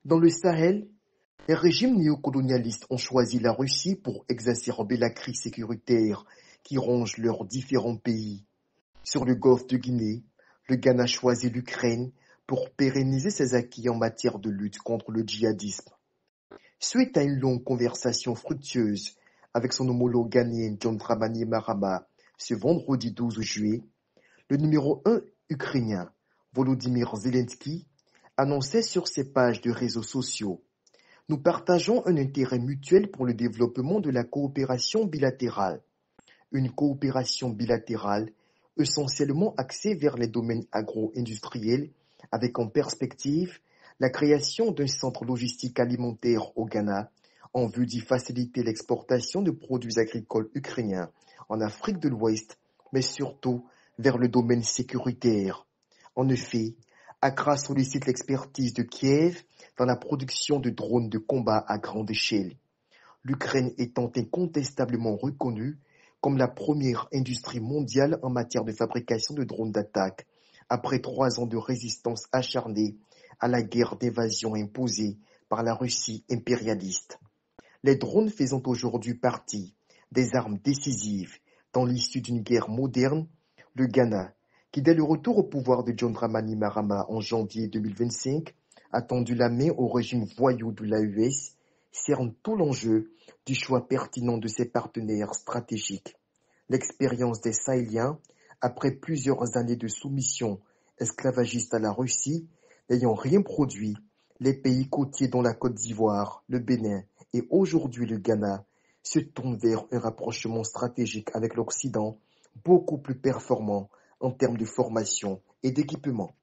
Dans le Sahel, les régimes néocolonialistes ont choisi la Russie pour exacerber la crise sécuritaire qui ronge leurs différents pays. Sur le golfe de Guinée, le Ghana choisit l'Ukraine pour pérenniser ses acquis en matière de lutte contre le djihadisme. Suite à une longue conversation fructueuse avec son homologue ghanéen John Dramani Mahama ce vendredi 12 juillet, le numéro 1 ukrainien, Volodymyr Zelensky, annonçait sur ses pages de réseaux sociaux: Nous partageons un intérêt mutuel pour le développement de la coopération bilatérale. Une coopération bilatérale essentiellement axée vers les domaines agro-industriels avec en perspective la création d'un centre logistique alimentaire au Ghana en vue d'y faciliter l'exportation de produits agricoles ukrainiens en Afrique de l'Ouest, mais surtout vers le domaine sécuritaire. En effet, Accra sollicite l'expertise de Kiev dans la production de drones de combat à grande échelle. L'Ukraine étant incontestablement reconnue comme la première industrie mondiale en matière de fabrication de drones d'attaque, après 3 ans de résistance acharnée à la guerre d'invasion imposée par la Russie impérialiste. Les drones faisant aujourd'hui partie des armes décisives dans l'issue d'une guerre moderne, le Ghana, qui dès le retour au pouvoir de John Dramani Mahama en janvier 2025, a tendu la main au régime voyou de l'AES, cerne tout l'enjeu du choix pertinent de ses partenaires stratégiques. L'expérience des Sahéliens, après plusieurs années de soumission esclavagiste à la Russie, n'ayant rien produit, les pays côtiers dont la Côte d'Ivoire, le Bénin et aujourd'hui le Ghana se tournent vers un rapprochement stratégique avec l'Occident beaucoup plus performant en termes de formation et d'équipement.